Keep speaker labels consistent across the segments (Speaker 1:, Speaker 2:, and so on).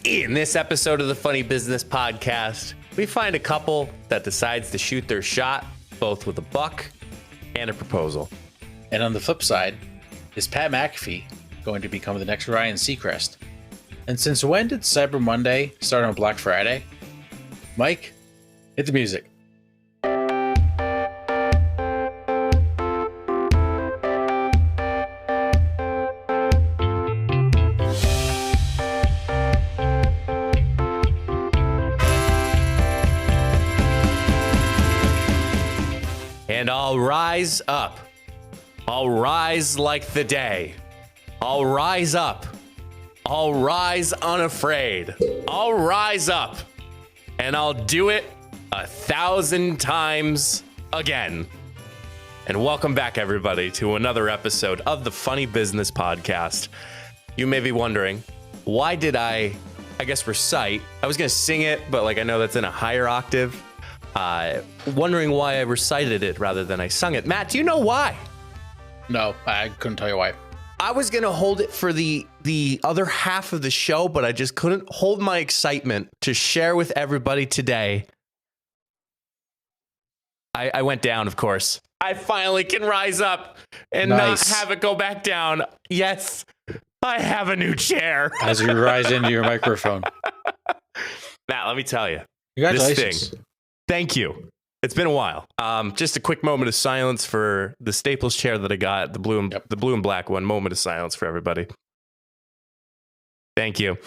Speaker 1: In this episode of the Funny Business Podcast, we find a couple that decides to shoot their shot, both with a buck and a proposal.
Speaker 2: And on the flip side, is Pat McAfee going to become the next Ryan Seacrest? And since when did Cyber Monday start on Black Friday? Mike, hit the music.
Speaker 1: And I'll rise up. I'll rise like the day. I'll rise up. I'll rise unafraid. I'll rise up. And I'll do it 1,000 times again. And welcome back, everybody, to another episode of the Funny Business Podcast. You may be wondering, why did I guess, recite? I was going to sing it, but I know that's in a higher octave. Wondering why I recited it rather than I sung it. Matt, do you know why?
Speaker 2: No, I couldn't tell you why.
Speaker 1: I was going to hold it for the other half of the show, but I just couldn't hold my excitement to share with everybody today. I went down, of course. I finally can rise up and not have it go back down. Yes, I have a new chair.
Speaker 2: As you rise into your microphone.
Speaker 1: Matt, let me tell you.
Speaker 2: Congratulations.
Speaker 1: This thing. Thank you. It's been a while. Just a quick moment of silence for the Staples chair that I got, the blue and black one. Moment of silence for everybody. Thank you.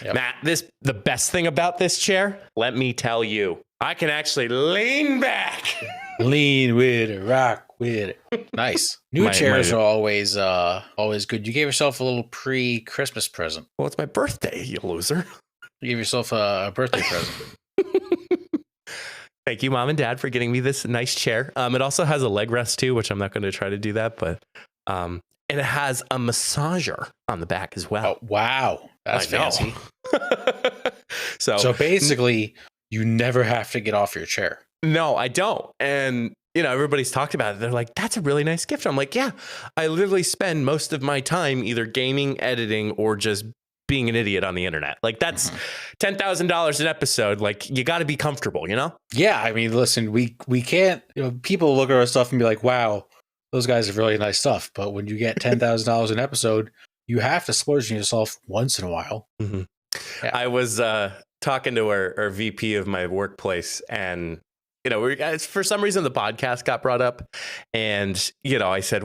Speaker 1: Yep. Matt, the best thing about this chair, let me tell you, I can actually lean back.
Speaker 2: Lean with it, rock with it. Nice. New chairs are always good. You gave yourself a little pre-Christmas present.
Speaker 1: Well, it's my birthday, you loser.
Speaker 2: You gave yourself a birthday present.
Speaker 1: Thank you, Mom and Dad, for getting me this nice chair. It also has a leg rest too, which I'm not going to try to do that, but and it has a massager on the back as well.
Speaker 2: Oh, wow, that's fancy.
Speaker 1: So
Speaker 2: basically, you never have to get off your chair.
Speaker 1: No, I don't. And everybody's talked about it. They're like, "That's a really nice gift." I'm like, "Yeah, I literally spend most of my time either gaming, editing, or just being an idiot on the internet. That's $10,000 an episode. You got to be comfortable,
Speaker 2: Yeah, I mean, listen, we can't. People look at our stuff and be like, "Wow, those guys have really nice stuff." But when you get $10,000 an episode, you have to splurge on yourself once in a while.
Speaker 1: Mm-hmm. Yeah. I was talking to our VP of my workplace, and for some reason the podcast got brought up, and I said,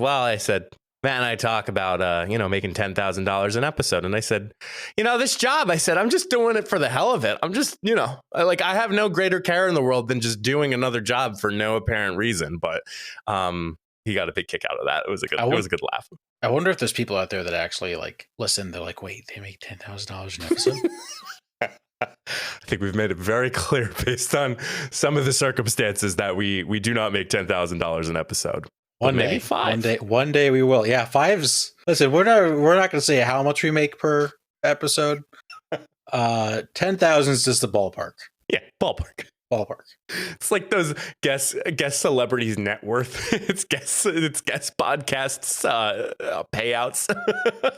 Speaker 1: Matt and I talk about, making $10,000 an episode. And I said, this job, I said, I'm just doing it for the hell of it. I'm just, I have no greater care in the world than just doing another job for no apparent reason. But he got a big kick out of that. It was a good laugh.
Speaker 2: I wonder if there's people out there that actually listen. They're like, wait, they make $10,000 an episode?
Speaker 1: I think we've made it very clear based on some of the circumstances that we do not make $10,000 an epised. Maybe $5.
Speaker 2: One day we will. Yeah, $5's. Listen, we're not going to say how much we make per episode. 10,000 is just the ballpark.
Speaker 1: Yeah, ballpark. It's like those guest celebrities' net worth. it's guest podcasts payouts.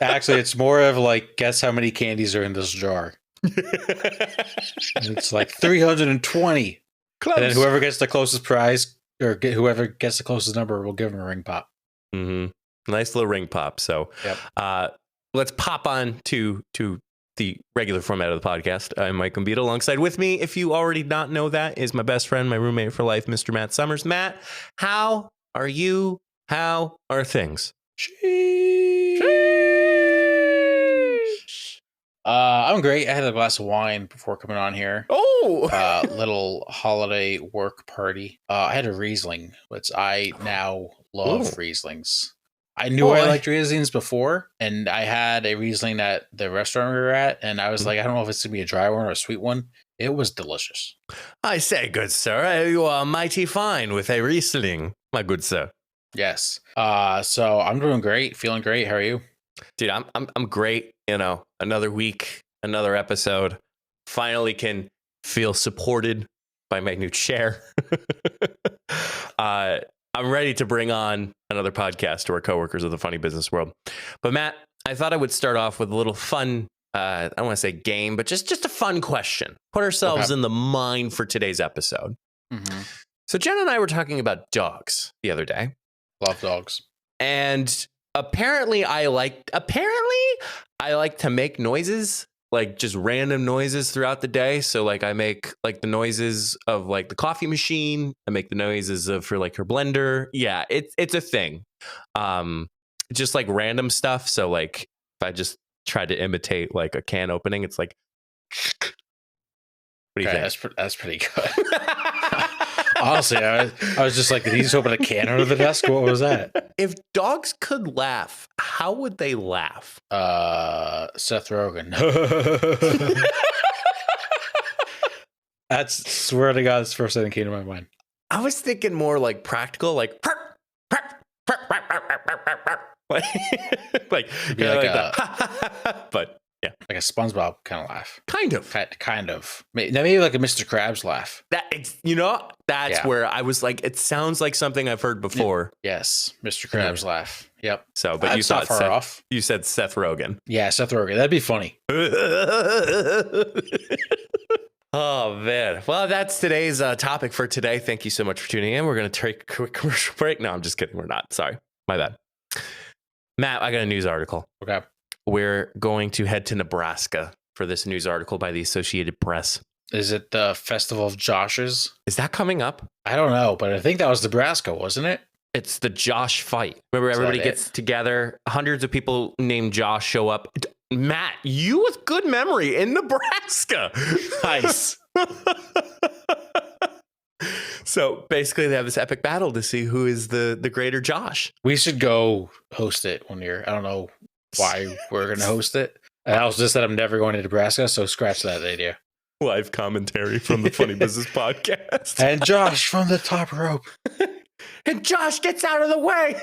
Speaker 1: Actually,
Speaker 2: it's more of guess how many candies are in this jar. It's 320.
Speaker 1: Close.
Speaker 2: And then whoever gets the closest prize. Or whoever gets the closest number will give him a ring pop.
Speaker 1: Mm-hmm. Nice little ring pop. So let's pop on to the regular format of the podcast. I'm Mike Gambita. Alongside with me, if you already not know that, is my best friend, my roommate for life, Mr. Matt Summers. Matt, how are you? How are things?
Speaker 2: I'm great. I had a glass of wine before coming on here.
Speaker 1: Oh,
Speaker 2: little holiday work party. I had a Riesling, which I now love. Rieslings. I knew I liked Rieslings before, and I had a Riesling at the restaurant we were at, and I was like, I don't know if it's gonna be a dry one or a sweet one. It was delicious.
Speaker 1: I say, good sir, you are mighty fine with a Riesling, my good sir.
Speaker 2: Yes. So I'm doing great, feeling great. How are you?
Speaker 1: Dude, I'm great. Another week, another episode. Finally can feel supported by my new chair. I'm ready to bring on another podcast to our coworkers of the funny business world. But Matt, I thought I would start off with a little fun I don't want to say game, but just a fun question. Put ourselves in the mind for today's episode.
Speaker 2: Mm-hmm.
Speaker 1: So Jen and I were talking about dogs the other day.
Speaker 2: Love dogs.
Speaker 1: And apparently I like to make noises, like just random noises throughout the day. So like I make like the noises of like the coffee machine. I make the noises of for like her blender. Yeah, it's a thing. Just like random stuff. So like if I just tried to imitate like a can opening, it's like what do you think?
Speaker 2: That's pretty good. Honestly, I was just like, did he just open a can under the desk? What was that?
Speaker 1: If dogs could laugh, how would they laugh?
Speaker 2: Seth Rogen. That's, swear to God, it's the first thing that came to my mind.
Speaker 1: I was thinking more like practical, like like, but yeah,
Speaker 2: like a SpongeBob kind of laugh.
Speaker 1: Kind of.
Speaker 2: Maybe like a Mr. Krabs laugh.
Speaker 1: That's where I was like, it sounds like something I've heard before.
Speaker 2: Yes, Mr. Krabs laugh. Yep.
Speaker 1: So, but you thought
Speaker 2: far off.
Speaker 1: You said Seth Rogen.
Speaker 2: Yeah, Seth Rogen. That'd be funny.
Speaker 1: Oh man. Well, that's today's topic for today. Thank you so much for tuning in. We're gonna take a quick commercial break. No, I'm just kidding. We're not. Sorry, my bad. Matt, I got a news article.
Speaker 2: Okay.
Speaker 1: We're going to head to Nebraska for this news article by the Associated Press.
Speaker 2: Is it the Festival of Joshes?
Speaker 1: Is that coming up?
Speaker 2: I don't know, but I think that was Nebraska, wasn't it?
Speaker 1: It's the Josh fight. Remember, everybody gets together. Hundreds of people named Josh show up. Matt, you with good memory in Nebraska.
Speaker 2: Nice.
Speaker 1: So basically, they have this epic battle to see who is the greater Josh.
Speaker 2: We should go host it one year. I don't know why we're going to host it. And I also just said I'm never going to Nebraska, so scratch that idea.
Speaker 1: Live commentary from the Funny Business Podcast.
Speaker 2: And Josh from the top rope.
Speaker 1: And Josh gets out of the way.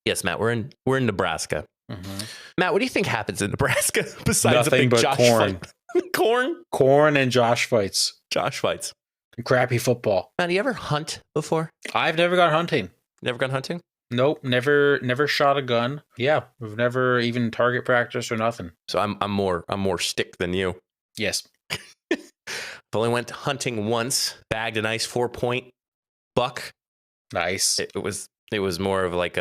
Speaker 1: Yes, Matt, we're in Nebraska.
Speaker 2: Mm-hmm.
Speaker 1: Matt, what do you think happens in Nebraska besides
Speaker 2: nothing
Speaker 1: a big
Speaker 2: but
Speaker 1: Josh
Speaker 2: corn.
Speaker 1: Fight?
Speaker 2: Corn and Josh fights.
Speaker 1: Josh fights.
Speaker 2: And crappy football.
Speaker 1: Matt, do you ever hunt before?
Speaker 2: I've never gone hunting.
Speaker 1: Never gone hunting?
Speaker 2: Nope, never shot a gun. Yeah, we've never even target practice or nothing.
Speaker 1: So I'm more stick than you.
Speaker 2: Yes.
Speaker 1: I've only went hunting once, bagged a nice 4-point buck.
Speaker 2: Nice.
Speaker 1: It was more of like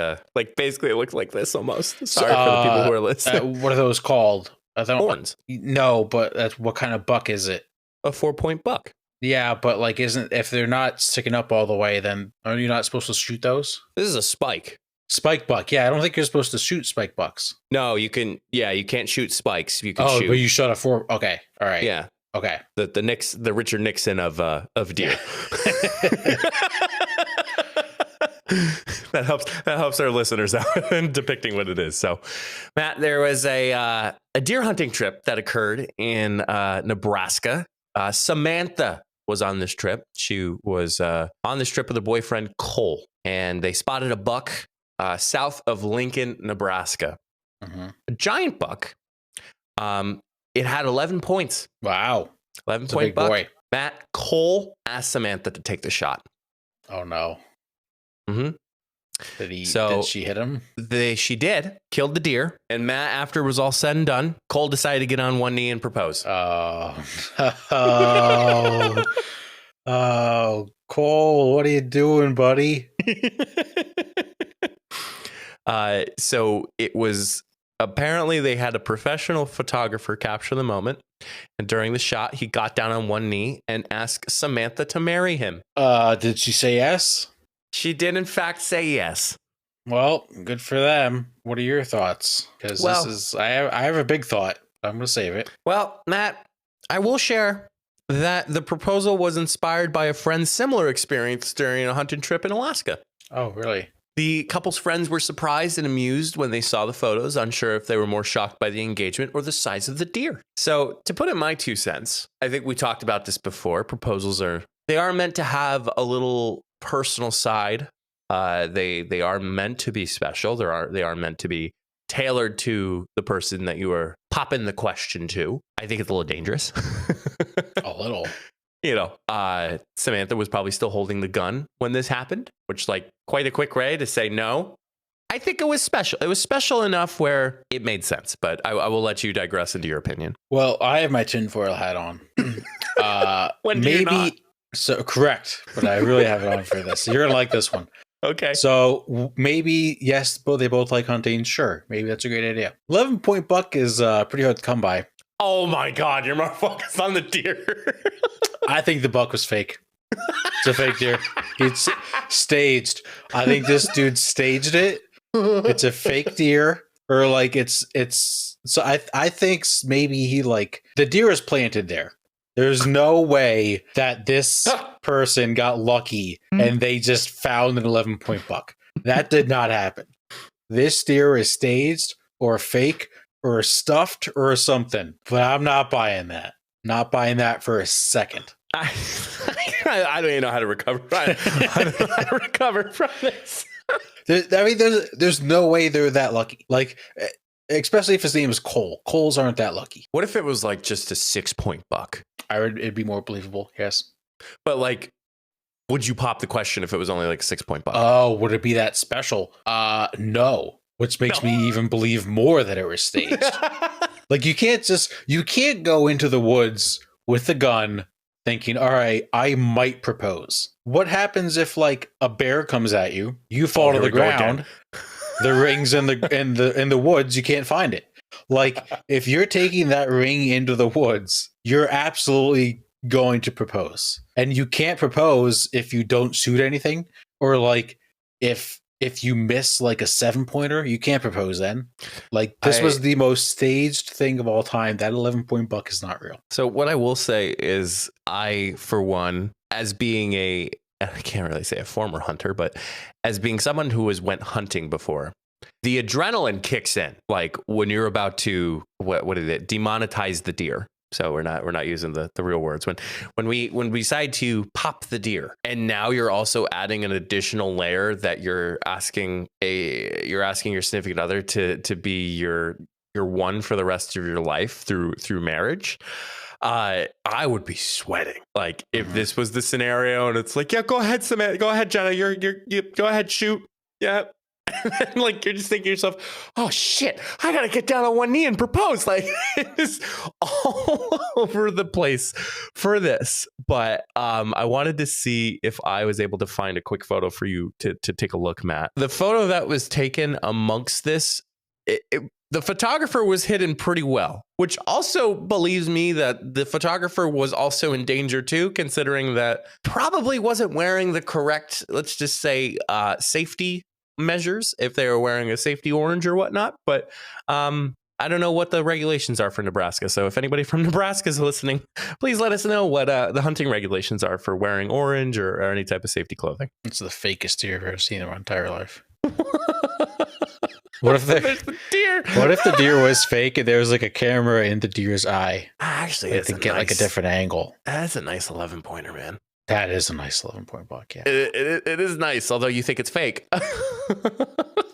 Speaker 1: basically it looked like this almost. Sorry for the people who are listening.
Speaker 2: What are those called?
Speaker 1: Horns.
Speaker 2: No, but that's what kind of buck is it?
Speaker 1: A 4-point buck.
Speaker 2: Yeah, but like, if they're not sticking up all the way, then are you not supposed to shoot those?
Speaker 1: This is a spike.
Speaker 2: Spike buck. Yeah, I don't think you're supposed to shoot spike bucks.
Speaker 1: No, you can. Yeah, you can't shoot spikes. You can shoot.
Speaker 2: Oh, but you shot a 4. Okay, all right.
Speaker 1: Yeah.
Speaker 2: Okay.
Speaker 1: The Richard Nixon of deer. That helps our listeners out in depicting what it is. So, Matt, there was a deer hunting trip that occurred in Nebraska. Samantha was on this trip. She was on this trip with her boyfriend Cole, and they spotted a buck south of Lincoln, Nebraska.
Speaker 2: Mm-hmm.
Speaker 1: A giant buck. It had 11 points.
Speaker 2: Wow.
Speaker 1: 11-point buck. Boy. Matt, Cole asked Samantha to take the shot.
Speaker 2: Oh, no.
Speaker 1: Mm-hmm.
Speaker 2: Did she hit him?
Speaker 1: She did. Killed the deer. And Matt, after it was all said and done, Cole decided to get on one knee and propose.
Speaker 2: Oh, Cole, what are you doing, buddy?
Speaker 1: So it was... Apparently, they had a professional photographer capture the moment. And during the shot, he got down on one knee and asked Samantha to marry him.
Speaker 2: Did she say yes?
Speaker 1: She did, in fact, say yes.
Speaker 2: Well, good for them. What are your thoughts? Because I have a big thought. I'm going to save it.
Speaker 1: Well, Matt, I will share that the proposal was inspired by a friend's similar experience during a hunting trip in Alaska.
Speaker 2: Oh, really?
Speaker 1: The couple's friends were surprised and amused when they saw the photos, unsure if they were more shocked by the engagement or the size of the deer. So, to put in my 2 cents, I think we talked about this before. Proposals are meant to have a little personal side. They are meant to be special. They are meant to be tailored to the person that you are popping the question to. I think it's a little dangerous.
Speaker 2: A little.
Speaker 1: Samantha was probably still holding the gun when this happened, which quite a quick way to say no. I think it was special. It was special enough where it made sense, but I will let you digress into your opinion.
Speaker 2: Well, I have my tinfoil hat on.
Speaker 1: When do you not?
Speaker 2: So correct, but I really have it on for this. So you're gonna like this one.
Speaker 1: Okay.
Speaker 2: So maybe yes, they both like hunting. Sure, maybe that's a great idea. 11-point buck is pretty hard to come by.
Speaker 1: Oh my God, you're more focused on the deer.
Speaker 2: I think the buck was fake. It's a fake deer. It's staged. I think this dude staged it. It's a fake deer, or like it's. So I think maybe he like the deer is planted there. There's no way that this person got lucky and they just found an 11-point buck. That did not happen. This deer is staged or fake or stuffed or something. But I'm not buying that. Not buying that for a second.
Speaker 1: I don't even know how to recover. I don't know how to recover from this.
Speaker 2: There's no way they're that lucky. Like, especially if his name is Cole. Coles aren't that lucky.
Speaker 1: What if it was like just a 6-point buck?
Speaker 2: It'd be more believable, yes.
Speaker 1: But like, would you pop the question if it was only like a 6-point buck?
Speaker 2: Oh, would it be that special? No. Which makes me even believe more that it was staged. Like, you can't go into the woods with a gun thinking, all right, I might propose. What happens if like a bear comes at you, you fall to the ground, the ring's in the woods, you can't find it. Like, if you're taking that ring into the woods, you're absolutely going to propose. And you can't propose if you don't shoot anything, or like if you miss like a 7-pointer, you can't propose then. Like, this was the most staged thing of all time. That 11-point buck is not real.
Speaker 1: So what I will say is, I, for one, as being I can't really say a former hunter, but as being someone who has went hunting before, the adrenaline kicks in. Like when you're about to, what is it? Demonetize the deer. So we're not using the real words. When we decide to pop the deer, and now you're also adding an additional layer that you're asking your significant other to be your one for the rest of your life through marriage. I would be sweating. Like if this was the scenario, and it's like, yeah, go ahead, Samantha, go ahead, Jenna, you go ahead, shoot, yeah. And like you're just thinking to yourself, oh shit, I gotta get down on one knee and propose. Like it's all over the place for this. But I wanted to see if I was able to find a quick photo for you to take a look, Matt. The photo that was taken amongst this, the photographer was hidden pretty well, which also believes me that the photographer was also in danger too, considering that probably wasn't wearing the correct, let's just say, safety measures if they were wearing a safety orange or whatnot. But I don't know what the regulations are for Nebraska. So if anybody from Nebraska is listening, please let us know what the hunting regulations are for wearing orange or any type of safety clothing.
Speaker 2: It's the fakest deer I've ever seen in my entire life. What if the deer? What if the deer was fake and there was like a camera in the deer's eye?
Speaker 1: Actually,
Speaker 2: to get like a different angle.
Speaker 1: That's a nice 11-pointer, man.
Speaker 2: That is a nice 11-point buck. Yeah,
Speaker 1: it is nice, although you think it's fake.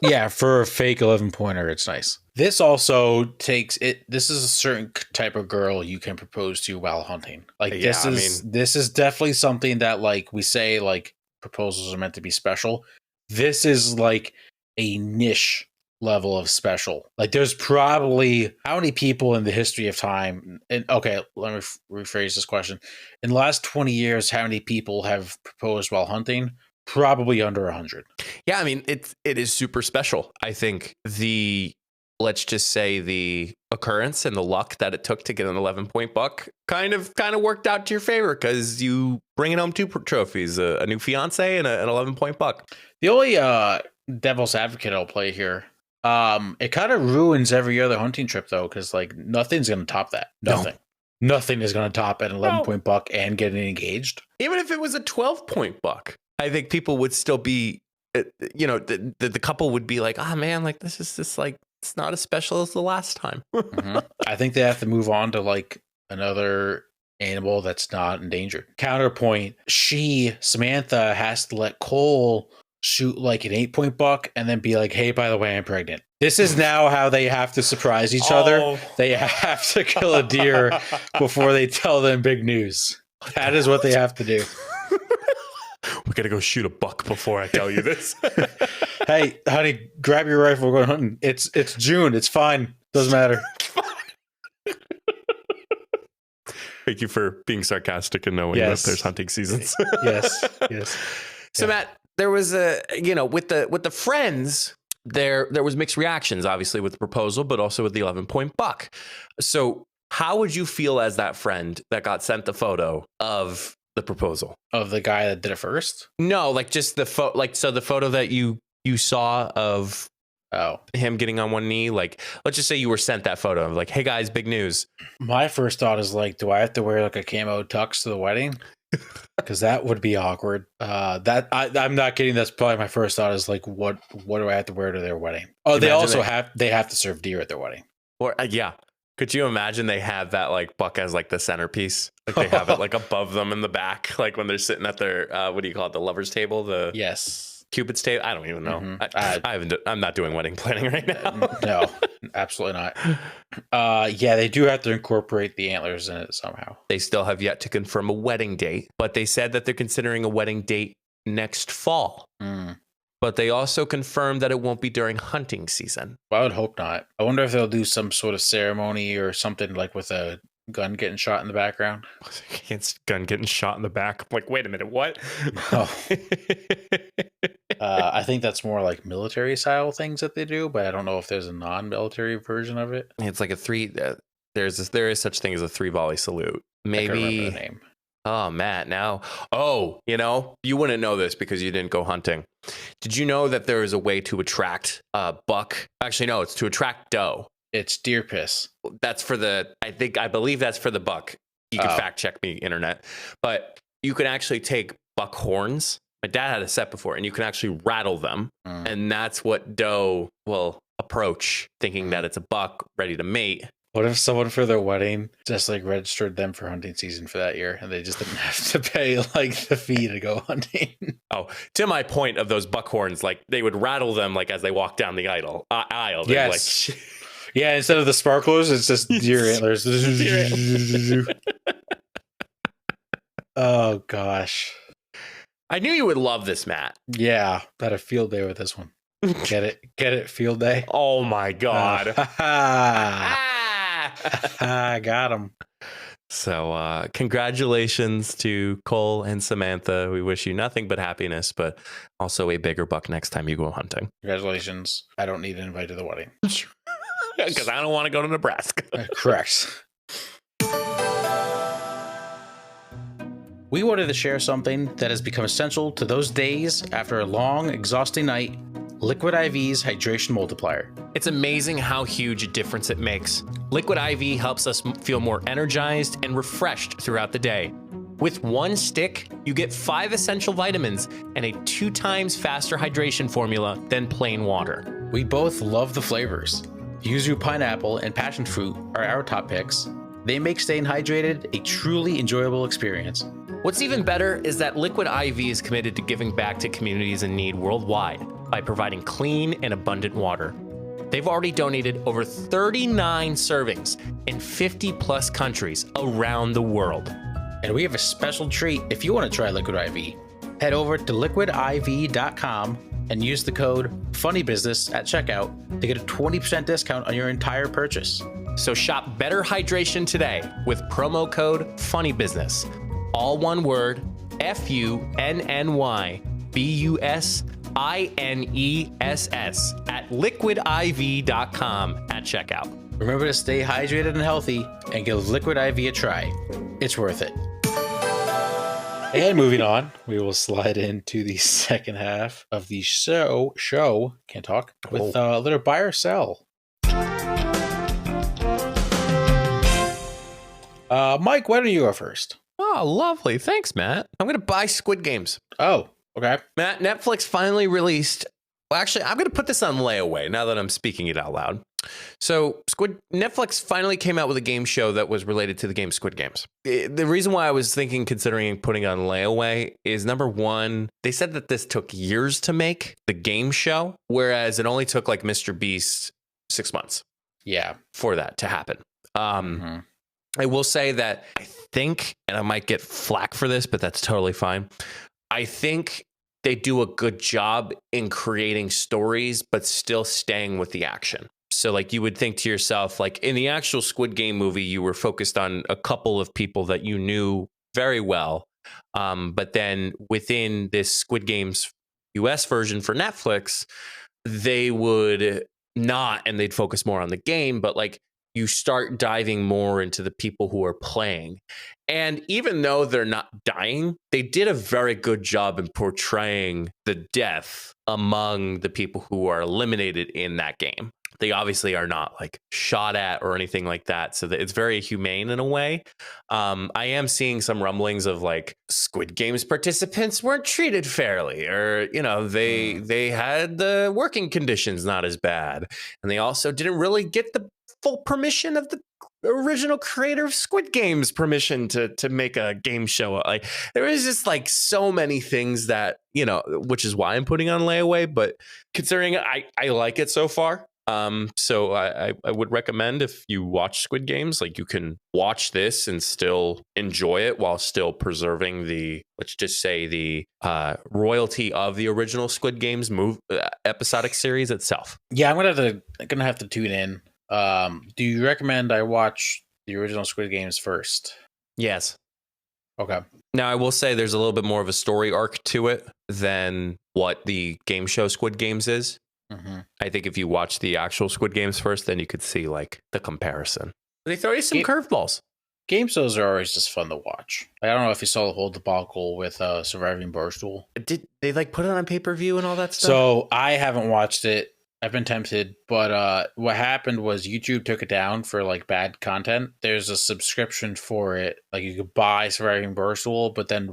Speaker 2: Yeah, for a fake 11-pointer, it's nice. This also takes it. This is a certain type of girl you can propose to while hunting. Like this is definitely something that like we say like proposals are meant to be special. This is like a niche level of special. Like there's probably how many people in the history of time, and okay, let me rephrase this question. In the last 20 years, how many people have proposed while hunting? Probably under 100.
Speaker 1: Yeah, I mean, it is super special. I think let's just say the occurrence and the luck that it took to get an 11-point buck kind of worked out to your favor, because you bringing home 2 trophies, a new fiance and an 11-point buck. The
Speaker 2: only devil's advocate I'll play here, it kind of ruins every other hunting trip though, because like nothing's going to top that. Nothing is going to top an 11-point buck and getting engaged.
Speaker 1: Even if it was a 12-point buck, I think people would still be, the couple would be like, man, like this is just like, it's not as special as the last time.
Speaker 2: Mm-hmm. I think they have to move on to like another animal that's not endangered. Counterpoint, Samantha has to let Cole shoot like an 8-point buck and then be like, hey, by the way, I'm pregnant. This is now how they have to surprise each other. They have to kill a deer before they tell them big news. That is what they have to do.
Speaker 1: We're going to go shoot a buck before I tell you this.
Speaker 2: Hey, honey, grab your rifle. We're going hunting. It's June. It's fine. Doesn't matter.
Speaker 1: Thank you for being sarcastic and knowing that there's hunting seasons.
Speaker 2: Yes.
Speaker 1: So Matt, there was with the friends, there was mixed reactions, obviously with the proposal, but also with the 11-point buck. So how would you feel as that friend that got sent the photo of the proposal?
Speaker 2: Of the guy that did it first?
Speaker 1: No, like just the photo, so the photo that you saw of him getting on one knee, like let's just say you were sent that photo of like, hey guys, big news.
Speaker 2: My first thought is like, do I have to wear like a camo tux to the wedding? Because that would be awkward. I'm not kidding. That's probably my first thought is like, what do I have to wear to their wedding? Oh, they also have to serve deer at their wedding.
Speaker 1: Or yeah. Could you imagine they have that like buck as like the centerpiece? Like they have it like above them in the back, like when they're sitting at their what do you call it? The lover's table? Cupid's table. I don't even know. Mm-hmm. I'm not doing wedding planning right now.
Speaker 2: No, absolutely not. Yeah, they do have to incorporate the antlers in it somehow.
Speaker 1: They still have yet to confirm a wedding date, but they said that they're considering a wedding date next fall. But they also confirmed that it won't be during hunting season.
Speaker 2: Well, I would hope not. I wonder if they'll do some sort of ceremony or something like with a gun getting shot in the background.
Speaker 1: Gun getting shot in the back. I'm like, wait a minute, what?
Speaker 2: Oh. I think that's more like military style things that they do, but I don't know if there's a non-military version of it.
Speaker 1: It's like there is such thing as a 3-volley salute. Maybe.
Speaker 2: I can't remember the name.
Speaker 1: Oh, Matt, now. Oh, you wouldn't know this because you didn't go hunting. Did you know that there is a way to attract buck? Actually, no, it's to attract doe.
Speaker 2: It's deer piss.
Speaker 1: That's for I believe that's for the buck. You can fact check me, internet. But you can actually take buck horns. My dad had a set before, and you can actually rattle them. And that's what doe will approach, thinking that it's a buck ready to mate.
Speaker 2: What if someone for their wedding just like registered them for hunting season for that year and they just didn't have to pay like the fee to go hunting?
Speaker 1: Oh, to my point of those buckhorns, like they would rattle them like as they walk down the aisle.
Speaker 2: Yes. Like, yeah, instead of the sparklers, it's just deer antlers. Oh gosh.
Speaker 1: I knew you would love this, Matt.
Speaker 2: Yeah, had a field day with this one. Get it, field day.
Speaker 1: Oh my god.
Speaker 2: I got him.
Speaker 1: So congratulations to Cole and Samantha. We wish you nothing but happiness, but also a bigger buck next time you go hunting.
Speaker 2: Congratulations. I don't need an invite to the wedding.
Speaker 1: Because I don't want to go to Nebraska.
Speaker 2: Correct. We wanted to share something that has become essential to those days after a long, exhausting night. Liquid IV's Hydration Multiplier.
Speaker 1: It's amazing how huge a difference it makes. Liquid IV helps us feel more energized and refreshed throughout the day. With one stick, you get 5 essential vitamins and a 2 times faster hydration formula than plain water.
Speaker 2: We both love the flavors. Yuzu pineapple and passion fruit are our top picks. They make staying hydrated a truly enjoyable experience.
Speaker 1: What's even better is that Liquid IV is committed to giving back to communities in need worldwide by providing clean and abundant water. They've already donated over 39 servings in 50 plus countries around the world.
Speaker 2: And we have a special treat if you want to try Liquid IV. Head over to liquidiv.com and use the code FUNNYBUSINESS at checkout to get a 20% discount on your entire purchase.
Speaker 1: So shop better hydration today with promo code FUNNYBUSINESS. All one word, FUNNYBUSINESS at liquidiv.com at checkout.
Speaker 2: Remember to stay hydrated and healthy and give Liquid IV a try. It's worth it. And moving on, we will slide into the second half of the show can't talk, with a little buy or sell. Mike, why don't you go first?
Speaker 1: Oh, lovely. Thanks, Matt. I'm going to buy Squid Games.
Speaker 2: Oh, okay.
Speaker 1: Matt, Netflix finally released... Well, actually, I'm going to put this on layaway now that I'm speaking it out loud. So Netflix finally came out with a game show that was related to the game Squid Games. The reason why I was considering putting it on layaway is, number one, they said that this took years to make, the game show, whereas it only took like Mr. Beast 6 months.
Speaker 2: Yeah.
Speaker 1: For that to happen. I will say that I think, and I might get flack for this, but that's totally fine. I think they do a good job in creating stories, but still staying with the action. So like you would think to yourself, like in the actual Squid Game movie, you were focused on a couple of people that you knew very well. But then within this Squid Games US version for Netflix, they would not, and they'd focus more on the game, but like you start diving more into the people who are playing. And even though they're not dying, they did a very good job in portraying the death among the people who are eliminated in that game. They obviously are not like shot at or anything like that. So that it's very humane in a way. I am seeing some rumblings of like Squid Games participants weren't treated fairly, or, you know, they had the working conditions not as bad. And they also didn't really get the full permission of the original creator of Squid Games permission to make a game show. Like there is just like so many things that, you know, which is why I'm putting on layaway. But considering I like it so far. So I would recommend if you watch Squid Games, like you can watch this and still enjoy it while still preserving the, let's just say the royalty of the original Squid Games episodic series itself.
Speaker 2: Yeah, I'm gonna have to tune in. Do you recommend I watch the original Squid Games first?
Speaker 1: Yes.
Speaker 2: Okay.
Speaker 1: Now I will say there's a little bit more of a story arc to it than what the game show Squid Games is. Mm-hmm. I think if you watch the actual Squid Games first, then you could see like the comparison. They throw you some curveballs.
Speaker 2: Game shows are always just fun to watch. I don't know if you saw the whole debacle with Surviving Barstool.
Speaker 1: Did they like put it on pay-per-view and all that stuff?
Speaker 2: So I haven't watched it. I've been tempted, but what happened was YouTube took it down for like bad content. There's a subscription for it. Like you could buy Surviving Barstool, but then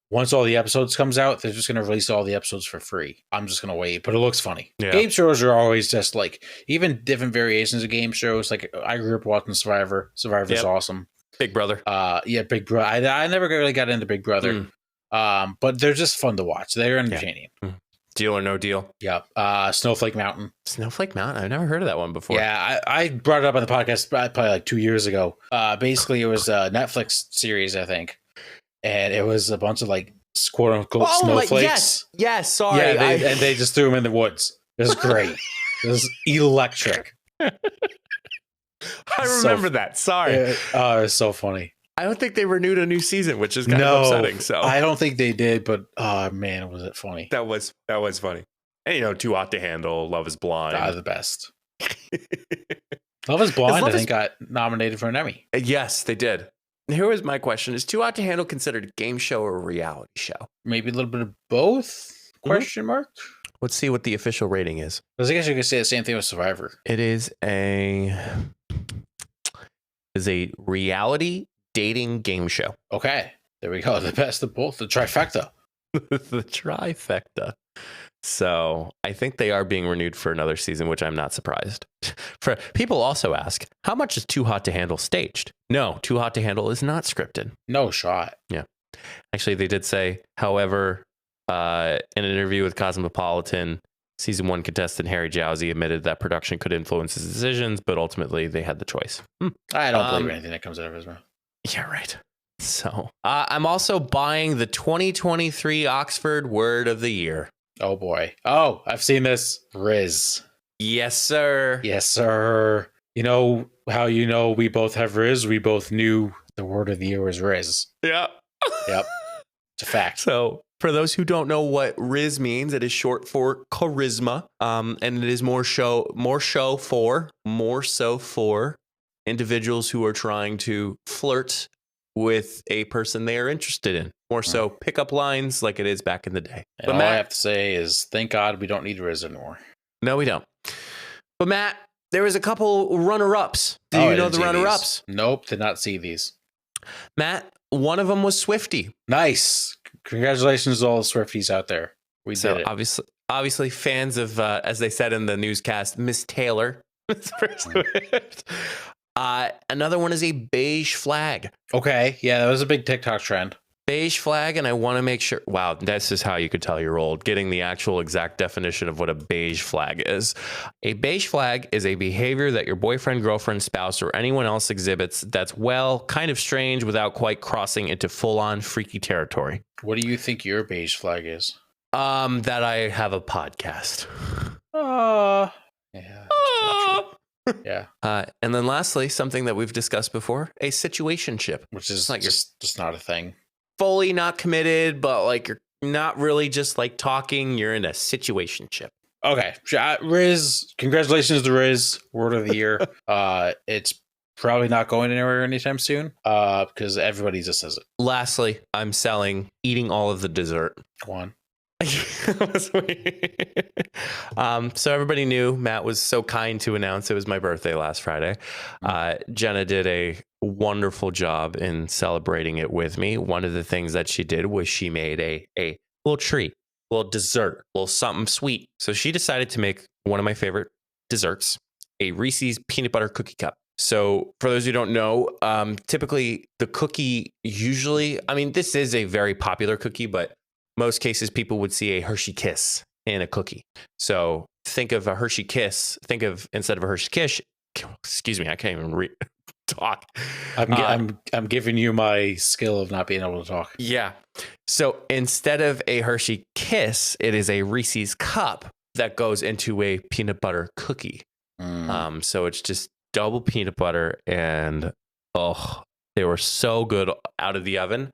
Speaker 2: once all the episodes comes out, they're just going to release all the episodes for free. I'm just going to wait, but it looks funny. Yeah. Game shows are always just like, even different variations of game shows. Like I grew up watching Survivor. Survivor's awesome.
Speaker 1: Big Brother.
Speaker 2: Yeah, Big Brother. I never really got into Big Brother. But they're just fun to watch. They're entertaining.
Speaker 1: Yeah. Deal or No Deal?
Speaker 2: Yep. Snowflake Mountain.
Speaker 1: Snowflake Mountain? I've never heard of that one before.
Speaker 2: Yeah, I brought it up on the podcast probably like 2 years ago. Basically, it was a Netflix series, I think. And it was a bunch of like quote unquote snowflakes.
Speaker 1: Yes, sorry.
Speaker 2: Yeah, and they just threw them in the woods. It was great. It was electric.
Speaker 1: I remember that. Sorry.
Speaker 2: It was so funny.
Speaker 1: I don't think they renewed a new season, which is kind of upsetting. So
Speaker 2: I don't think they did, but oh man, was it funny.
Speaker 1: That was funny. And you know, Too Hot to Handle, Love is Blind.
Speaker 2: The best. Love is Blind, I think, got nominated for an Emmy.
Speaker 1: Yes, they did. Here was my question. Is Too Hot to Handle considered a game show or a reality show?
Speaker 2: Maybe a little bit of both? Question mark?
Speaker 1: Let's see what the official rating is.
Speaker 2: I guess you could say the same thing with Survivor.
Speaker 1: It is a reality dating game show.
Speaker 2: Okay. There we go. The best of both. The trifecta.
Speaker 1: The trifecta. So I think they are being renewed for another season, which I'm not surprised. For people also ask, how much is Too Hot to Handle staged? No, Too Hot to Handle is not scripted.
Speaker 2: No shot.
Speaker 1: Yeah. Actually, they did say, however, in an interview with Cosmopolitan, season 1 contestant Harry Jowsey admitted that production could influence his decisions, but ultimately they had the choice.
Speaker 2: I don't believe anything that comes out of his mouth.
Speaker 1: Yeah, right. So I'm also buying the 2023 Oxford Word of the Year.
Speaker 2: Oh, boy. Oh, I've seen this. Riz.
Speaker 1: Yes, sir.
Speaker 2: Yes, sir. You know how we both have Riz? We both knew the word of the year was Riz.
Speaker 1: Yeah.
Speaker 2: Yep. It's a fact.
Speaker 1: So for those who don't know what Riz means, it is short for charisma. And it is more so for individuals who are trying to flirt with a person they are interested in. More so pickup lines like it is back in the day.
Speaker 2: And all I have to say is thank God we don't need Riz anymore.
Speaker 1: No, we don't. But Matt, there was a couple runner-ups. Do you know the runner-ups?
Speaker 2: Nope, did not see these.
Speaker 1: Matt, one of them was Swiftie.
Speaker 2: Nice. Congratulations to all the Swifties out there. We did
Speaker 1: it. Obviously fans of, as they said in the newscast, Miss Taylor. Another one is a beige flag.
Speaker 2: Okay. Yeah, that was a big TikTok trend.
Speaker 1: Beige flag, and I want to make sure. Wow, this is how you could tell you're old. Getting the actual exact definition of what a beige flag is. A beige flag is a behavior that your boyfriend, girlfriend, spouse, or anyone else exhibits that's, well, kind of strange without quite crossing into full-on freaky territory.
Speaker 2: What do you think your beige flag is?
Speaker 1: That I have a podcast.
Speaker 2: Yeah. Yeah.
Speaker 1: And then lastly, something that we've discussed before, a situationship.
Speaker 2: Which is
Speaker 1: like
Speaker 2: just not a thing.
Speaker 1: Fully not committed, but like you're not really just like talking. You're in a situationship.
Speaker 2: Okay. Riz, congratulations to Riz, word of the year. It's probably not going anywhere anytime soon because everybody just says it.
Speaker 1: Lastly, I'm eating all of the dessert.
Speaker 2: Go on.
Speaker 1: So everybody knew Matt was so kind to announce it was my birthday last Friday. Jenna did a wonderful job in celebrating it with me. One of the things that she did was she made a little treat, a little dessert, a little something sweet. So she decided to make one of my favorite desserts, a Reese's peanut butter cookie cup. So for those who don't know, typically the cookie this is a very popular cookie, but most cases people would see a Hershey Kiss in a cookie. So think of a Hershey Kiss. Instead of a Hershey Kiss, excuse me, I can't even talk.
Speaker 2: I'm giving you my skill of not being able to talk.
Speaker 1: Yeah. So instead of a Hershey Kiss, it is a Reese's cup that goes into a peanut butter cookie. So it's just double peanut butter, and they were so good out of the oven,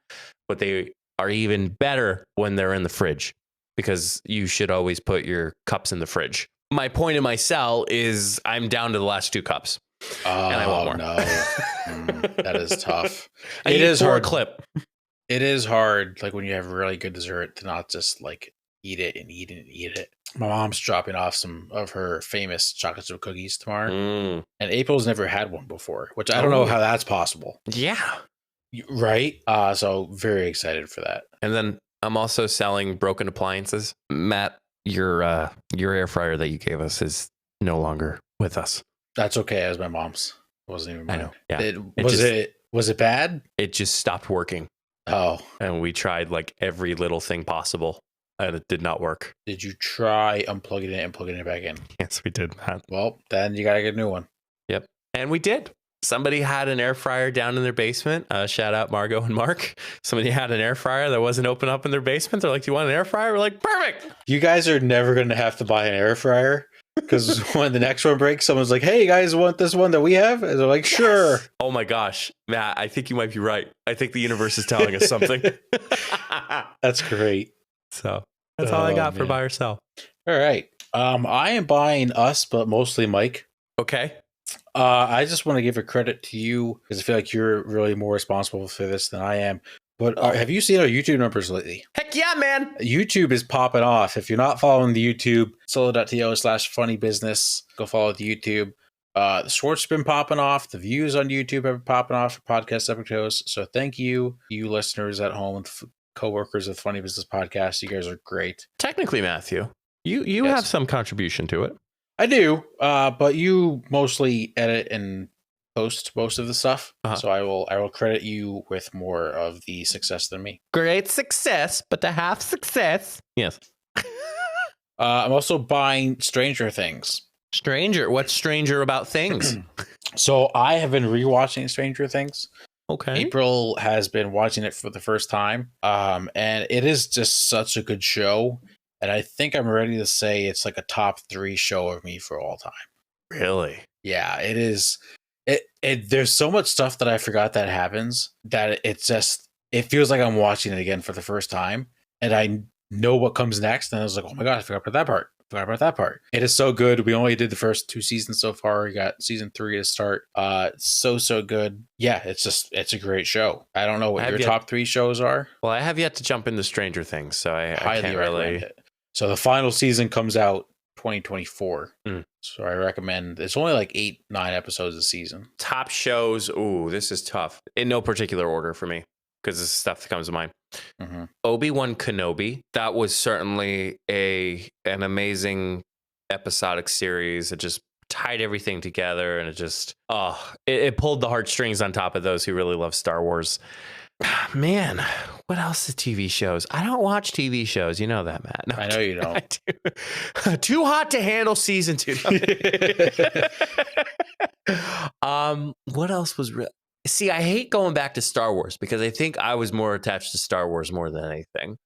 Speaker 1: but they are even better when they're in the fridge, because you should always put your cups in the fridge. My point in my cell is I'm down to the last 2 cups. And I want more.
Speaker 2: No. That is tough.
Speaker 1: It is hard.
Speaker 2: It is hard, like when you have really good dessert, to not just like eat it and eat it and eat it. My mom's dropping off some of her famous chocolate chip cookies tomorrow. And April's never had one before, which I don't know how that's possible.
Speaker 1: Yeah.
Speaker 2: Right? So very excited for that.
Speaker 1: And then I'm also selling broken appliances. Matt, your air fryer that you gave us is no longer with us.
Speaker 2: That's okay. It was my mom's. It wasn't even mine.
Speaker 1: I know. Yeah.
Speaker 2: Was it bad?
Speaker 1: It just stopped working.
Speaker 2: Oh.
Speaker 1: And we tried like every little thing possible, and it did not work.
Speaker 2: Did you try unplugging it and plugging it back in?
Speaker 1: Yes, we did, Matt.
Speaker 2: Well, then you got to get a new one.
Speaker 1: Yep. And we did. Somebody had an air fryer down in their basement. Shout out Margot and Mark. Somebody had an air fryer that wasn't open up in their basement. They're like, "Do you want an air fryer?" We're like, "Perfect."
Speaker 2: You guys are never going to have to buy an air fryer, because when the next one breaks, someone's like, "Hey, you guys want this one that we have?" And they're like, "Sure." Yes.
Speaker 1: Oh my gosh, Matt, I think you might be right. I think the universe is telling us something.
Speaker 2: That's great.
Speaker 1: So that's all I got for buy or sell.
Speaker 2: All right. I am buying us, but mostly Mike.
Speaker 1: Okay.
Speaker 2: I just want to give a credit to you, because I feel like you're really more responsible for this than I am. But have you seen our YouTube numbers lately?
Speaker 1: Heck yeah, man.
Speaker 2: YouTube is popping off. If you're not following the YouTube, solo.to/funnybusiness, go follow the YouTube. The shorts have been popping off. The views on YouTube have been popping off for podcast episodes. So thank you listeners at home and co-workers of Funny Business Podcast. You guys are great.
Speaker 1: Technically, Matthew, you have some contribution to it.
Speaker 2: I do, but you mostly edit and post most of the stuff. So I will credit you with more of the success than me.
Speaker 1: Great success, but to have success. Yes.
Speaker 2: I'm also buying Stranger Things.
Speaker 1: What's stranger about things?
Speaker 2: So I have been rewatching Stranger Things.
Speaker 1: Okay.
Speaker 2: April has been watching it for the first time. And it is just such a good show. And I think I'm ready to say it's like a top 3 show of me for all time.
Speaker 1: Really?
Speaker 2: Yeah, it is. There's so much stuff that I forgot that happens that it feels like I'm watching it again for the first time, and I know what comes next. And I was like, oh my god, I forgot about that part. It is so good. We only did the first 2 seasons so far. We got season 3 to start. So good. Yeah, it's a great show. I don't know what your top 3 shows are.
Speaker 1: Well, I have yet to jump into Stranger Things, so I
Speaker 2: highly
Speaker 1: can't
Speaker 2: recommend it. So the final season comes out 2024. So I recommend. It's only like 8-9 episodes a season.
Speaker 1: Top shows. Ooh, this is tough. In no particular order for me, because this is stuff that comes to mind. Obi-Wan Kenobi. That was certainly an amazing episodic series. It just tied everything together, and it pulled the heartstrings on top of those who really love Star Wars. Man, what else is TV shows? I don't watch TV shows. You know that, Matt. No,
Speaker 2: I know you don't.
Speaker 1: I do. Too hot to handle season 2. What else was real? See, I hate going back to Star Wars, because I think I was more attached to Star Wars more than anything.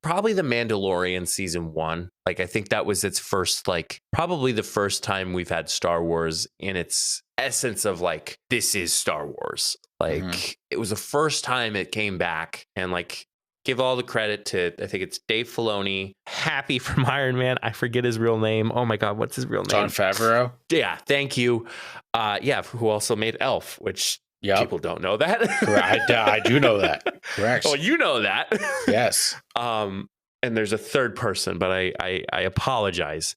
Speaker 1: probably The Mandalorian season 1. Like, I think that was its first, like, probably the first time we've had Star Wars in its essence of like, this is Star Wars. Like, it was the first time it came back, and like, give all the credit to, I think it's Dave Filoni, happy from Iron Man. I forget his real name. Oh my God, what's his real name?
Speaker 2: Jon Favreau.
Speaker 1: Yeah, thank you. Yeah, who also made Elf, which people don't know that.
Speaker 2: I do know that. Correct.
Speaker 1: Oh, you know that.
Speaker 2: Yes.
Speaker 1: And there's a third person, but I apologize.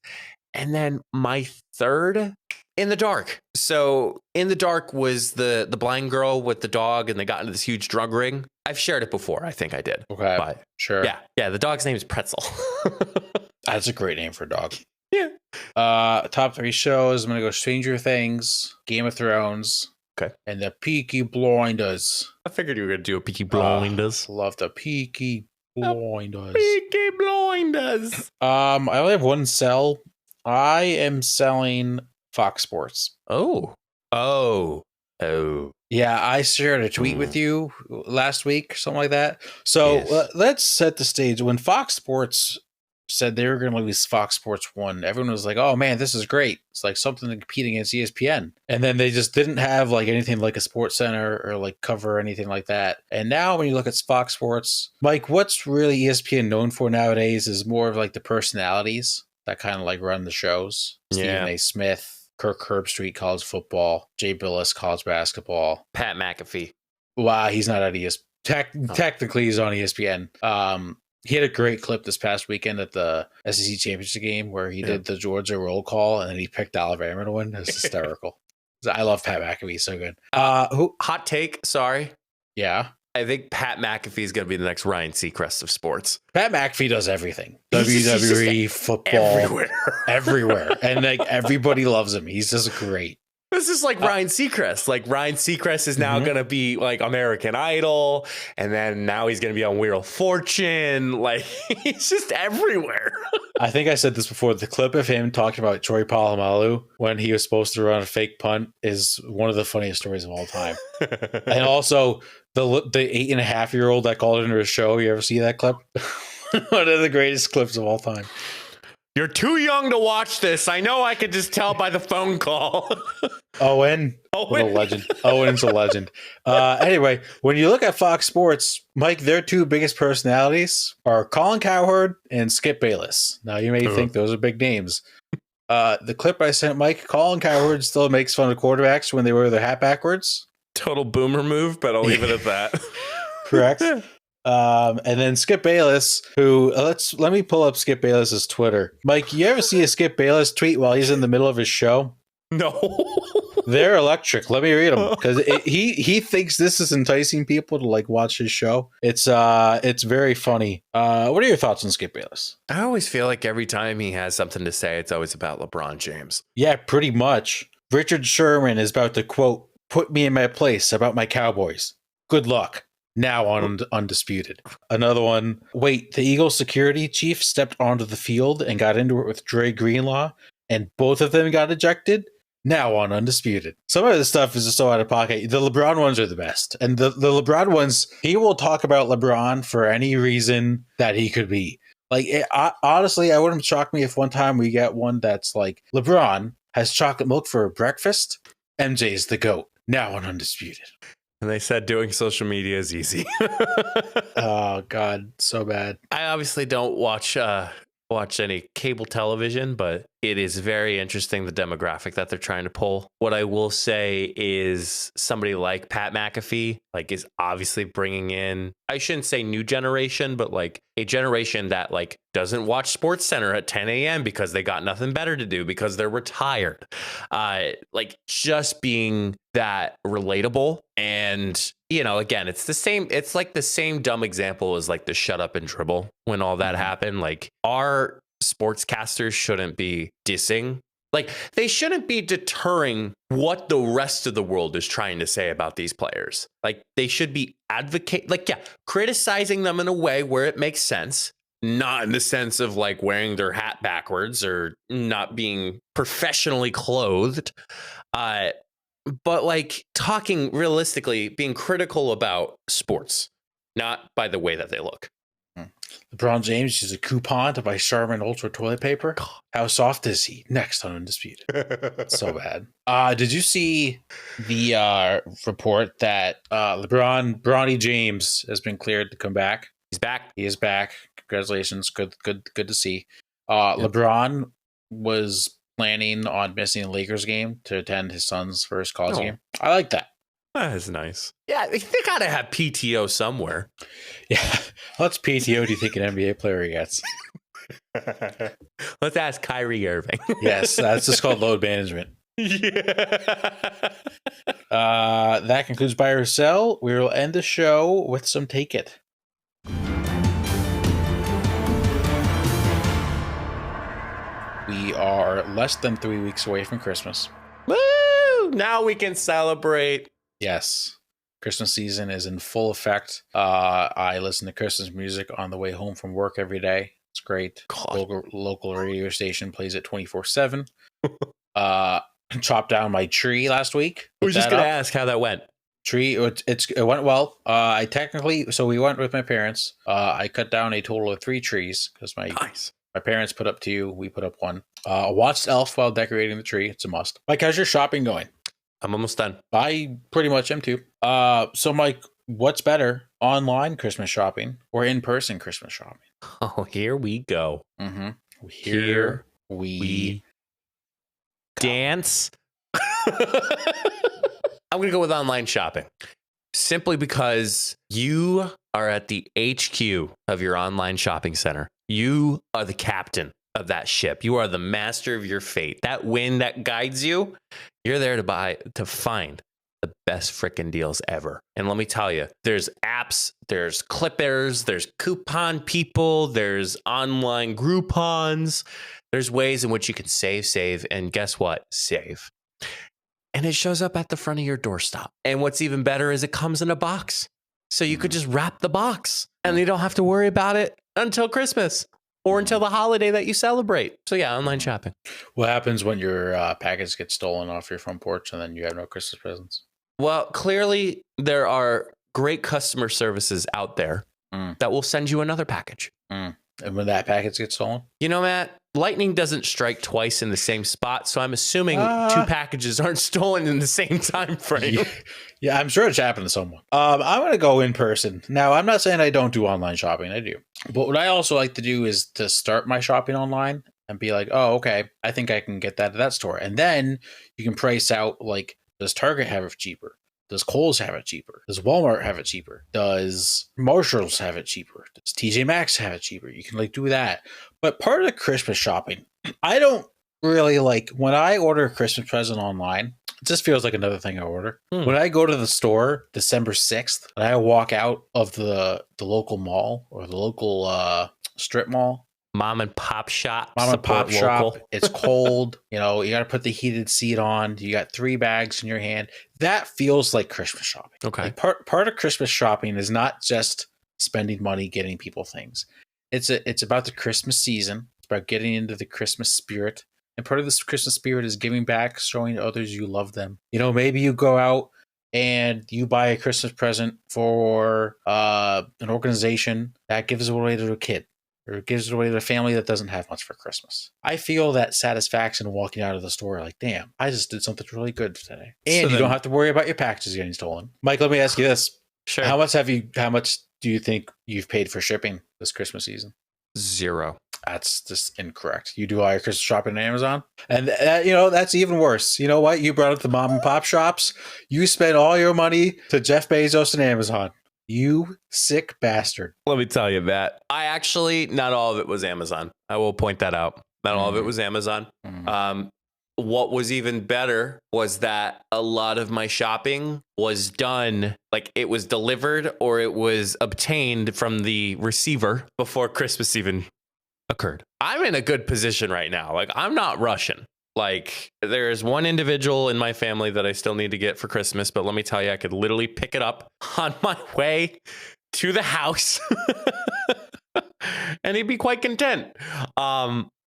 Speaker 1: And then my third, In the Dark. So In the Dark was the blind girl with the dog, and they got into this huge drug ring. I've shared it before. I think I did.
Speaker 2: Okay.
Speaker 1: But
Speaker 2: sure.
Speaker 1: Yeah. The dog's name is Pretzel.
Speaker 2: That's a great name for a dog.
Speaker 1: Yeah.
Speaker 2: Top 3 shows. I'm going to go Stranger Things, Game of Thrones.
Speaker 1: Okay.
Speaker 2: And the Peaky Blinders.
Speaker 1: I figured you were going to do a Peaky Blinders.
Speaker 2: Love the Peaky Blinders.
Speaker 1: Peaky Blinders.
Speaker 2: I only have one sell. I am selling Fox Sports.
Speaker 1: Oh.
Speaker 2: Yeah, I shared a tweet with you last week, something like that. So let's set the stage. When Fox Sports said they were going to release Fox Sports 1, everyone was like, oh man, this is great. It's like something to compete against ESPN. And then they just didn't have like anything like a Sports Center or like cover or anything like that. And now when you look at Fox Sports, Mike, what's really ESPN known for nowadays is more of like the personalities that kind of like run the shows. Stephen A. Smith, Kirk Herbstreit, college football, Jay Billis, college basketball.
Speaker 1: Pat McAfee.
Speaker 2: Wow, he's not at ESPN. Technically, he's on ESPN. He had a great clip this past weekend at the SEC championship game where he did the Georgia roll call and then he picked Alabama to win. It was hysterical. I love Pat McAfee. So good.
Speaker 1: Hot take. Sorry.
Speaker 2: Yeah.
Speaker 1: I think Pat McAfee is going to be the next Ryan Seacrest of sports.
Speaker 2: Pat McAfee does everything. WWE, football, everywhere. And like everybody loves him. He's just great.
Speaker 1: This is like Ryan Seacrest. Like Ryan Seacrest is now going to be like American Idol. And then now he's going to be on Wheel of Fortune. Like he's just everywhere.
Speaker 2: I think I said this before. The clip of him talking about Troy Polamalu when he was supposed to run a fake punt is one of the funniest stories of all time. And also the 8.5-year-old that called into his show. You ever see that clip? One of the greatest clips of all time.
Speaker 1: You're too young to watch this. I know I could just tell by the phone call.
Speaker 2: Owen. What a legend. Owen's a legend. Anyway, when you look at Fox Sports, Mike, their 2 biggest personalities are Colin Cowherd and Skip Bayless. Now, you may think those are big names. The clip I sent Mike, Colin Cowherd still makes fun of quarterbacks when they wear their hat backwards.
Speaker 1: Total boomer move, but I'll leave it at that.
Speaker 2: Correct. And then Skip Bayless, who let me pull up Skip Bayless's Twitter. Mike, you ever see a Skip Bayless tweet while he's in the middle of his show?
Speaker 1: No.
Speaker 2: They're electric. Let me read them because he thinks this is enticing people to like watch his show. It's very funny. What are your thoughts on Skip Bayless?
Speaker 1: I always feel like every time he has something to say, it's always about LeBron James.
Speaker 2: Yeah, pretty much. Richard Sherman is about to quote, "Put me in my place about my Cowboys. Good luck." Now on Undisputed. Another one. Wait, the Eagles security chief stepped onto the field and got into it with Dre Greenlaw, and both of them got ejected. Now on Undisputed. Some of this stuff is just so out of pocket. The LeBron ones are the best. And the LeBron ones, he will talk about LeBron for any reason that he could be. Like, honestly, I wouldn't shock me if one time we get one that's like, LeBron has chocolate milk for breakfast. MJ's the GOAT. Now on Undisputed.
Speaker 1: And they said doing social media is easy.
Speaker 2: Oh, God. So bad.
Speaker 1: I obviously don't watch any cable television, but it is very interesting, the demographic that they're trying to pull. What I will say is somebody like Pat McAfee, like, is obviously bringing in, I shouldn't say new generation, but like a generation that like doesn't watch Sports Center at 10 a.m. because they got nothing better to do because they're retired. Like just being that relatable. And, you know, again, it's like the same dumb example as like the shut up and dribble when all that happened. Like our sportscasters shouldn't be dissing. Like they shouldn't be deterring what the rest of the world is trying to say about these players. Like they should be criticizing them in a way where it makes sense. Not in the sense of like wearing their hat backwards or not being professionally clothed. But like talking realistically, being critical about sports, not by the way that they look.
Speaker 2: LeBron James uses a coupon to buy Charmin Ultra toilet paper. How soft is he? Next on Undisputed. So bad. Did you see the report that Bronny James has been cleared to come back?
Speaker 1: He's back.
Speaker 2: He is back. Congratulations. Good to see. LeBron was planning on missing a Lakers game to attend his son's first college game. I like that.
Speaker 1: That is nice. Yeah, they gotta have PTO somewhere.
Speaker 2: Yeah. How much PTO do you think an NBA player gets?
Speaker 1: Let's ask Kyrie Irving.
Speaker 2: Yes, that's just called load management.
Speaker 1: Yeah.
Speaker 2: That concludes Buy or Sell. We will end the show with some Take It. We are less than 3 weeks away from Christmas.
Speaker 1: Woo! Now we can celebrate.
Speaker 2: Yes. Christmas season is in full effect. I listen to Christmas music on the way home from work every day. It's great. Local radio station plays it 24/7. Chopped down my tree last week.
Speaker 1: I was just going to ask how that went.
Speaker 2: It went well. So we went with my parents. I cut down a total of 3 trees because my parents put up 2. We put up 1. Watched Elf while decorating the tree. It's a must. Mike, how's your shopping going?
Speaker 1: I'm almost done.
Speaker 2: I pretty much am too. So Mike, what's better, online Christmas shopping or in-person Christmas shopping?
Speaker 1: Oh, here we go.
Speaker 2: Mm-hmm. Here we
Speaker 1: dance. I'm going to go with online shopping simply because you are at the HQ of your online shopping center. You are the captain of that ship. You are the master of your fate. That wind that guides you, you're there to find the best freaking deals ever. And let me tell you, there's apps, there's clippers, there's coupon people, there's online Groupons. There's ways in which you can save, and guess what? Save. And it shows up at the front of your doorstep. And what's even better is it comes in a box. So you could just wrap the box and you don't have to worry about it until Christmas or until the holiday that you celebrate. So yeah, online shopping.
Speaker 2: What happens when your package gets stolen off your front porch and then you have no Christmas presents?
Speaker 1: Well, clearly there are great customer services out there that will send you another package.
Speaker 2: And when that package gets stolen?
Speaker 1: You know, Matt, lightning doesn't strike twice in the same spot, so I'm assuming 2 packages aren't stolen in the same time frame.
Speaker 2: Yeah, I'm sure it's happened to someone. I'm going to go in person. Now, I'm not saying I don't do online shopping. I do. But what I also like to do is to start my shopping online and be like, oh, okay, I think I can get that at that store. And then you can price out, like, does Target have it cheaper? Does Kohl's have it cheaper? Does Walmart have it cheaper? Does Marshall's have it cheaper? Does TJ Maxx have it cheaper? You can like do that. But part of the Christmas shopping, I don't really like when I order a Christmas present online. It just feels like another thing I order. When I go to the store December 6th and I walk out of the local mall or the local strip mall,
Speaker 1: mom and pop shop.
Speaker 2: It's cold. You know, you got to put the heated seat on. You got 3 bags in your hand. That feels like Christmas shopping.
Speaker 1: Okay.
Speaker 2: Like part of Christmas shopping is not just spending money, getting people things. It's about the Christmas season. It's about getting into the Christmas spirit. And part of this Christmas spirit is giving back, showing others you love them. You know, maybe you go out and you buy a Christmas present for an organization that gives it away to a kid. Or it gives it away to a family that doesn't have much for Christmas. I feel that satisfaction walking out of the store like, damn, I just did something really good today. And you don't have to worry about your packages getting stolen. Mike, let me ask you this.
Speaker 1: Sure.
Speaker 2: How much do you think you've paid for shipping this Christmas season?
Speaker 1: 0.
Speaker 2: That's just incorrect. You do all your Christmas shopping on Amazon? And that's even worse. You know what? You brought up the mom and pop shops. You spent all your money to Jeff Bezos and Amazon. You sick bastard.
Speaker 1: Let me tell you that. Not all of it was Amazon. I will point that out. Not all of it was Amazon. What was even better was that a lot of my shopping was done, like it was delivered or it was obtained from the receiver before Christmas even occurred. I'm in a good position right now. Like, I'm not rushing. Like, there's one individual in my family that I still need to get for Christmas, but let me tell you, I could literally pick it up on my way to the house and he'd be quite content.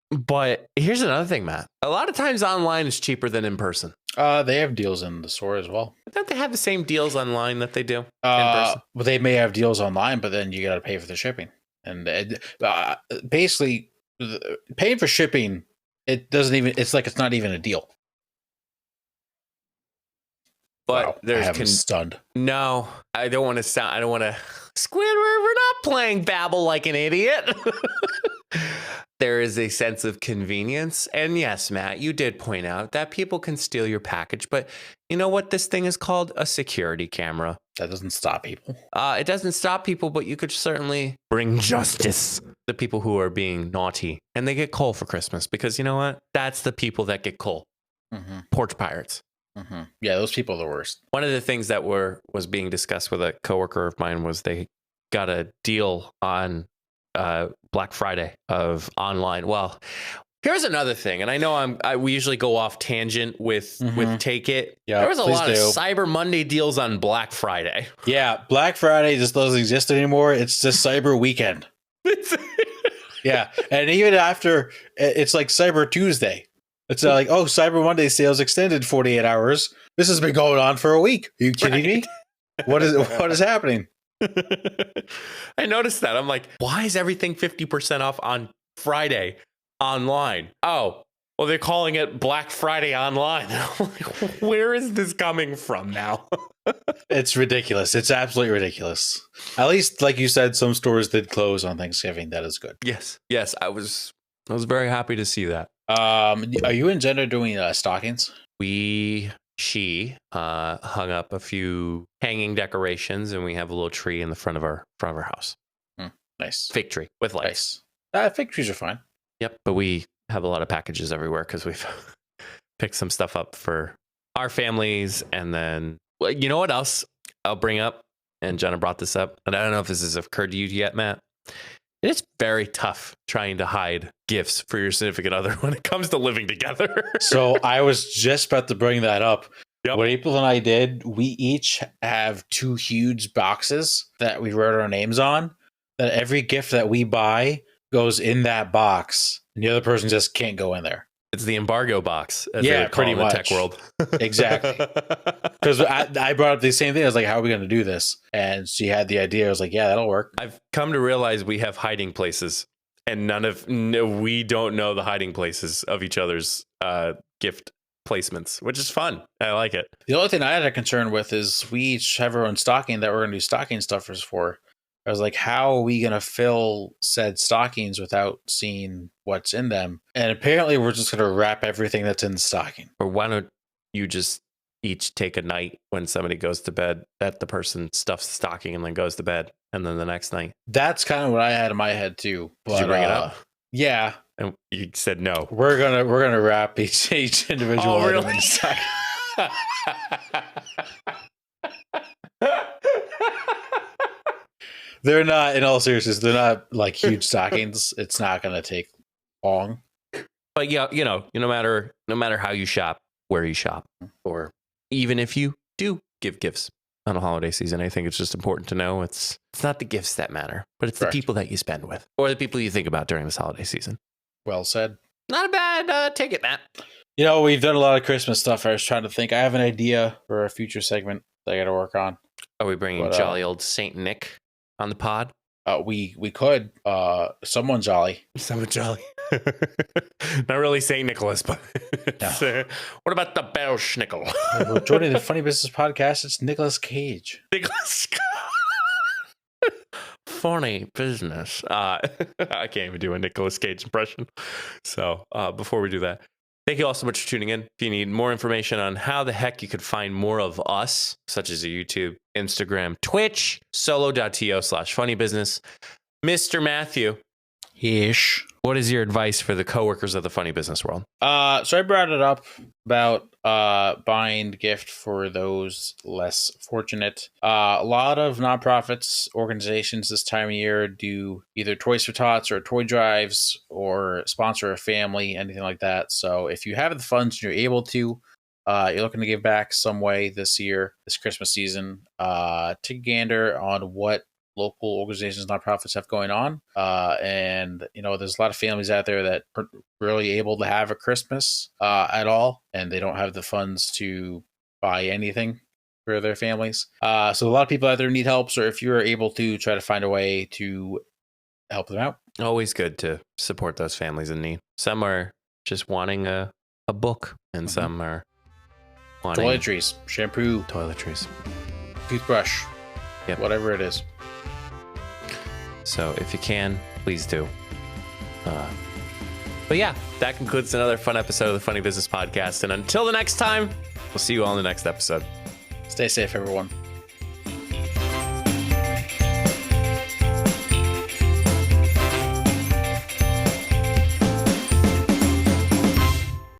Speaker 1: But here's another thing, Matt. A lot of times online is cheaper than in person.
Speaker 2: They have deals in the store as well.
Speaker 1: Don't they have the same deals online that they do in person?
Speaker 2: Well, they may have deals online, but then you got to pay for the shipping. And basically, paying for shipping, it doesn't even. It's like it's not even a deal.
Speaker 1: But
Speaker 2: wow,
Speaker 1: there's
Speaker 2: I'm stunned.
Speaker 1: No, I don't want to sound. I don't want to. Squidward, we're not playing Babel like an idiot. There is a sense of convenience. And yes, Matt, you did point out that people can steal your package. But you know what this thing is called? A security camera.
Speaker 2: That doesn't stop people.
Speaker 1: It doesn't stop people, but you could certainly bring justice to people who are being naughty. And they get coal for Christmas because you know what? That's the people that get coal.
Speaker 2: Mm-hmm.
Speaker 1: Porch pirates.
Speaker 2: Mm-hmm. Yeah, those people are the worst.
Speaker 1: One of the things that was being discussed with a coworker of mine was they got a deal on Black Friday of online. Well, here's another thing, and I know we usually go off tangent with Take It.
Speaker 2: Yeah,
Speaker 1: there was a lot of Cyber Monday deals on Black Friday.
Speaker 2: Yeah, Black Friday just doesn't exist anymore. It's just Cyber Weekend. Yeah, and even after, it's like Cyber Tuesday. It's like, oh, Cyber Monday sales extended 48 hours. This has been going on for a week. Are you kidding me? What is happening?
Speaker 1: I noticed that. I'm like, why is everything 50% off on Friday online? Oh, well, they're calling it Black Friday online. I'm like, where is this coming from now?
Speaker 2: It's ridiculous. It's absolutely ridiculous. At least, like you said, some stores did close on Thanksgiving. That is good.
Speaker 1: Yes. I was very happy to see that.
Speaker 2: Are you and Jenna doing stockings?
Speaker 1: She hung up a few hanging decorations, and we have a little tree in the front of our house.
Speaker 2: Nice.
Speaker 1: Fig tree with lights.
Speaker 2: Nice. Fig trees are fine.
Speaker 1: Yep, but we have a lot of packages everywhere because we've picked some stuff up for our families, and then you know what else I'll bring up? And Jenna brought this up, and I don't know if this has occurred to you yet, Matt. It's very tough trying to hide gifts for your significant other when it comes to living together.
Speaker 2: So I was just about to bring that up.
Speaker 1: Yep.
Speaker 2: What April and I did, we each have 2 huge boxes that we wrote our names on, that every gift that we buy goes in that box, and the other person just can't go in there.
Speaker 1: It's the embargo box, as they would call
Speaker 2: pretty
Speaker 1: in the
Speaker 2: much.
Speaker 1: tech world.
Speaker 2: Exactly. Because I brought up the same thing. I was like, how are we going to do this? And she had the idea. I was like, yeah, that'll work.
Speaker 1: I've come to realize we have hiding places, and we don't know the hiding places of each other's gift placements, which is fun. I like it.
Speaker 2: The only thing I had a concern with is we each have our own stocking that we're going to do stocking stuffers for. I was like, how are we going to fill said stockings without seeing what's in them? And apparently we're just going to wrap everything that's in the stocking.
Speaker 1: Or why don't you just each take a night when somebody goes to bed that the person stuffs the stocking and then goes to bed, and then the next night?
Speaker 2: That's kind of what I had in my head too. But,
Speaker 1: did you bring it up?
Speaker 2: Yeah.
Speaker 1: And you said no.
Speaker 2: We're gonna wrap each individual item
Speaker 1: really?
Speaker 2: in the stocking. They're not, in all seriousness, they're not like huge stockings. It's not going to take long.
Speaker 1: But yeah, no matter how you shop, where you shop, or even if you do give gifts on a holiday season, I think it's just important to know it's not the gifts that matter, but it's
Speaker 2: Correct.
Speaker 1: the people that you spend with, or the people you think about during this holiday season.
Speaker 2: Well said.
Speaker 1: Not a bad ticket, Matt.
Speaker 2: We've done a lot of Christmas stuff. I was trying to think. I have an idea for a future segment that I got to work on.
Speaker 1: Are we bringing jolly old Saint Nick on the pod?
Speaker 2: We could. Someone jolly.
Speaker 1: Someone jolly. Not really Saint Nicholas, but
Speaker 2: No.
Speaker 1: What about the Bellschnickel?
Speaker 2: We're joining the Funny Business Podcast. It's Nicolas Cage.
Speaker 1: Nicholas. Funny business. I can't even do a Nicolas Cage impression. So before we do that, thank you all so much for tuning in. If you need more information on how the heck you could find more of us, such as YouTube, Instagram, Twitch, solo.to/funnybusiness, Mr. Matthew.
Speaker 2: Ish.
Speaker 1: What is your advice for the coworkers of the funny business world?
Speaker 2: So I brought it up about buying gift for those less fortunate. A lot of nonprofits, organizations this time of year do either Toys for Tots or toy drives or sponsor a family, anything like that. So if you have the funds and you're able to, you're looking to give back some way this year, this Christmas season, take a gander on what local organizations, nonprofits have going on. And, there's a lot of families out there that aren't really able to have a Christmas at all, and they don't have the funds to buy anything for their families. So a lot of people out there need help. So if you're able to try to find a way to help them out.
Speaker 1: Always good to support those families in need. Some are just wanting a book, and some are wanting
Speaker 2: Toiletries, shampoo,
Speaker 1: toiletries,
Speaker 2: toothbrush,
Speaker 1: Yep.
Speaker 2: whatever it is.
Speaker 1: So if you can, please do. But yeah, that concludes another fun episode of the Funny Business Podcast. And until the next time, we'll see you all in the next episode.
Speaker 2: Stay safe, everyone.